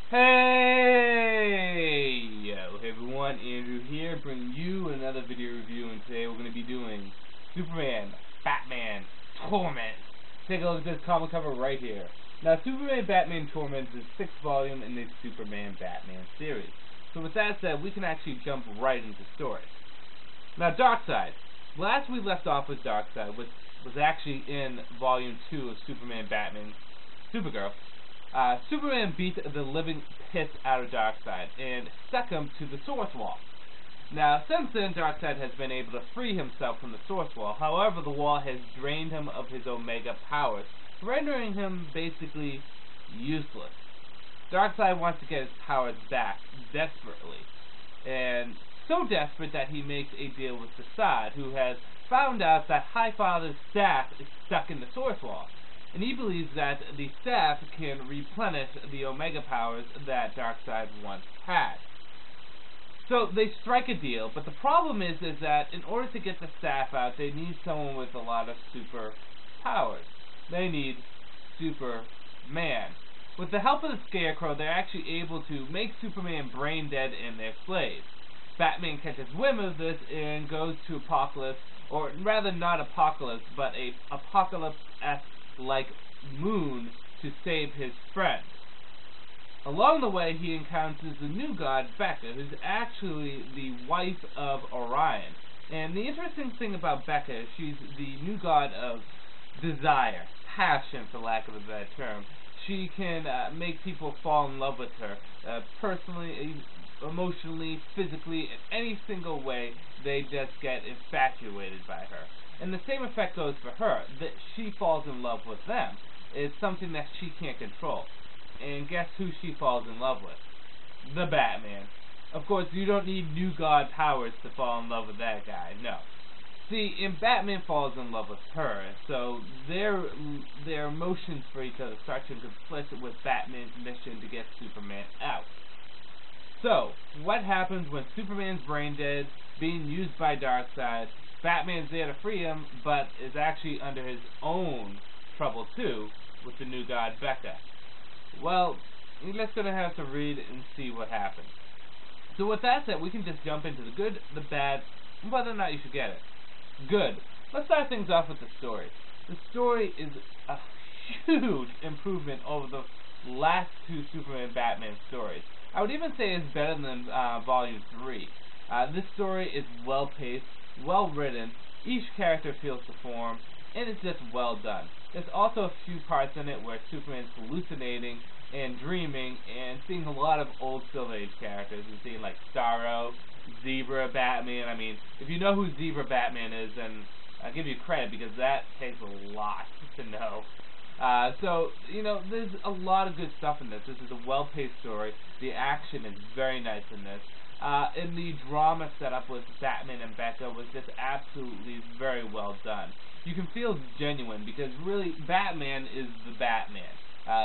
Hey! Yo, hey everyone, Andrew here, bringing you another video review, and today we're going to be doing Superman, Batman, Torment. Take a look at this comic cover right here. Now, Superman, Batman, Torment is the 6th volume in the Superman, Batman series. So with that said, we can actually jump right into story. Now, Darkseid. Last we left off with Darkseid, which was actually in Volume 2 of Superman, Batman, Supergirl. Superman beat the living piss out of Darkseid and stuck him to the Source Wall. Now, since then, Darkseid has been able to free himself from the Source Wall. However, the wall has drained him of his Omega powers, rendering him basically useless. Darkseid wants to get his powers back desperately, and so desperate that he makes a deal with Assad, who has found out that Highfather's staff is stuck in the Source Wall. And he believes that the staff can replenish the Omega powers that Darkseid once had. So they strike a deal, but the problem is that in order to get the staff out, they need someone with a lot of super powers. They need Superman. With the help of the Scarecrow, they're actually able to make Superman brain dead in their slaves. Batman catches wind of this and goes to Apocalypse, or rather not Apocalypse, but a Apocalypse-esque like moon to save his friend. Along the way, he encounters the new god, Becca, who's actually the wife of Orion. And the interesting thing about Becca is she's the new god of desire, passion, for lack of a better term. She can make people fall in love with her, personally, emotionally, physically, in any single way. They just get infatuated by her. And the same effect goes for her, that she falls in love with them. It's something that she can't control. And guess who she falls in love with? The Batman. Of course, you don't need new god powers to fall in love with that guy, no. See, and Batman falls in love with her, so their emotions for each other start to conflict with Batman's mission to get Superman out. So, what happens when Superman's brain dead, being used by Darkseid? Batman's there to free him, but is actually under his own trouble too, with the new god Becca. Well, you're just going to have to read and see what happens. So with that said, we can just jump into the good, the bad, and whether or not you should get it. Good. Let's start things off with the story. The story is a huge improvement over the last two Superman Batman stories. I would even say it's better than Volume 3. This story is well-paced, well-written, each character feels the form, and it's just well done. There's also a few parts in it where Superman's hallucinating and dreaming and seeing a lot of old Silver Age characters and seeing like Starro, Zebra Batman. I mean, if you know who Zebra Batman is, then I'll give you credit because that takes a lot to know. So, you know, there's a lot of good stuff in this. This is a well-paced story. The action is very nice in this. And the drama set up with Batman and Becca was just absolutely very well done. You can feel it's genuine because really Batman is the Batman.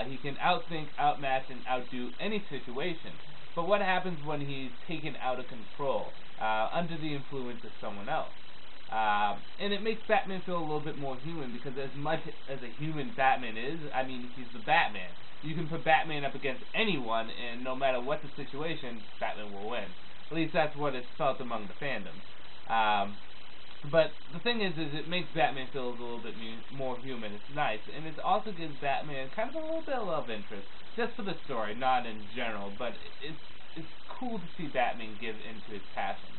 He can outthink, outmatch, and outdo any situation. But what happens when he's taken out of control, under the influence of someone else? And it makes Batman feel a little bit more human because as much as a human Batman is, I mean, he's the Batman. You can put Batman up against anyone, and no matter what the situation, Batman will win. At least that's what it's felt among the fandoms. But the thing is it makes Batman feel a little bit more human. It's nice, and it also gives Batman kind of a little bit of love interest, just for the story, not in general. But it's cool to see Batman give into his passions.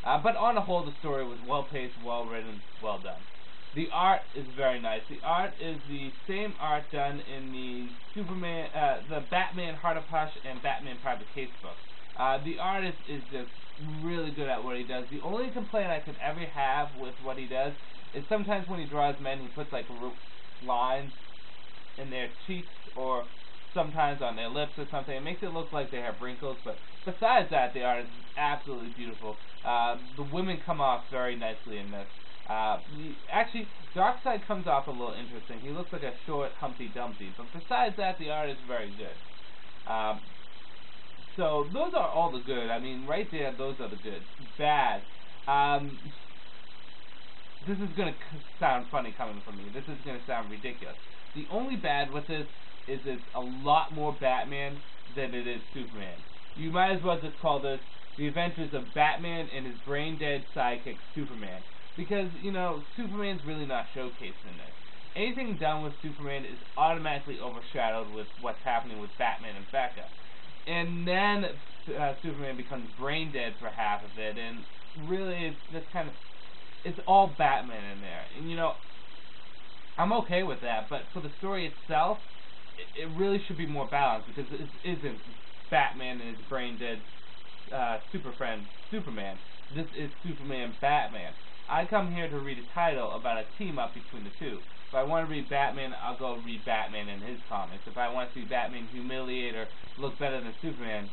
But on the whole, the story was well-paced, well-written, well done. The art is very nice. The art is the same art done in the Batman Heart of Hush and Batman Private Case books. The artist is just really good at what he does. The only complaint I could ever have with what he does is sometimes when he draws men, he puts like lines in their cheeks or sometimes on their lips or something. It makes it look like they have wrinkles, but besides that, the art is absolutely beautiful. The women come off very nicely in this. Actually, Darkseid comes off a little interesting. He looks like a short Humpty Dumpty, but besides that, the art is very good. So those are all the good. I mean, right there, those are the good. Bad. This is going to sound funny coming from me. This is going to sound ridiculous. The only bad with this is it's a lot more Batman than it is Superman. You might as well just call this The Adventures of Batman and his brain-dead sidekick Superman. Because, you know, Superman's really not showcased in this. Anything done with Superman is automatically overshadowed with what's happening with Batman and Becca. And then Superman becomes brain dead for half of it, and really it's all Batman in there. And you know, I'm okay with that, but for the story itself, it really should be more balanced, because it isn't Batman and his brain dead super friend Superman. This is Superman Batman. I come here to read a title about a team up between the two. If I want to read Batman, I'll go read Batman in his comics. If I want to see Batman humiliate or look better than Superman,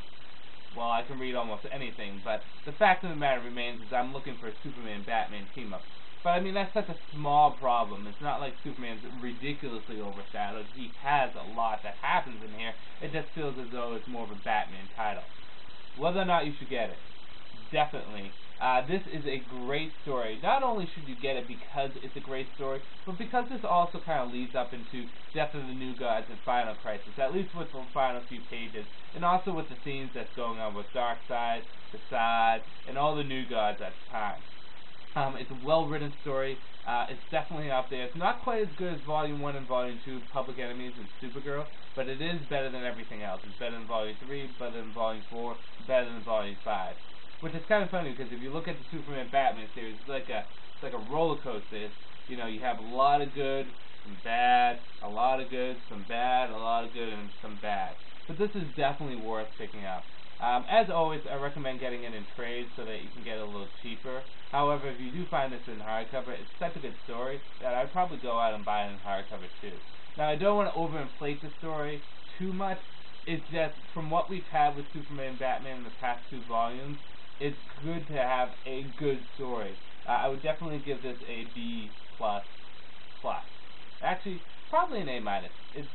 well, I can read almost anything. But the fact of the matter remains is I'm looking for a Superman-Batman team-up. But I mean, that's such a small problem. It's not like Superman's ridiculously overshadowed. He has a lot that happens in here. It just feels as though it's more of a Batman title. Whether or not you should get it, definitely. This is a great story. Not only should you get it because it's a great story, but because this also kind of leads up into Death of the New Gods and Final Crisis, at least with the final few pages, and also with the scenes that's going on with Darkseid, Desaad, and all the New Gods at the time. It's a well-written story. It's definitely up there. It's not quite as good as Volume 1 and Volume 2, Public Enemies and Supergirl, but it is better than everything else. It's better than Volume 3, better than Volume 4, better than Volume 5. Which is kind of funny, because if you look at the Superman Batman series, it's like a roller coaster. You know, you have a lot of good, some bad, a lot of good, some bad, a lot of good, and some bad. But this is definitely worth picking up. As always, I recommend getting it in trade so that you can get it a little cheaper. However, if you do find this in hardcover, it's such a good story that I'd probably go out and buy it in hardcover too. Now, I don't want to overinflate the story too much. It's just, from what we've had with Superman and Batman in the past 2 volumes, it's good to have a good story. I would definitely give this a B++. Actually, probably an A-. It's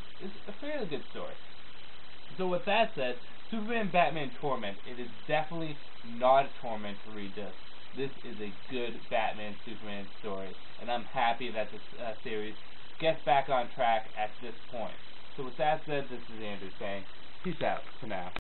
a fairly good story. So with that said, Superman Batman Torment, it is definitely not a torment to read this. This is a good Batman Superman story, and I'm happy that this series gets back on track at this point. So with that said, this is Andrew saying, peace out for now.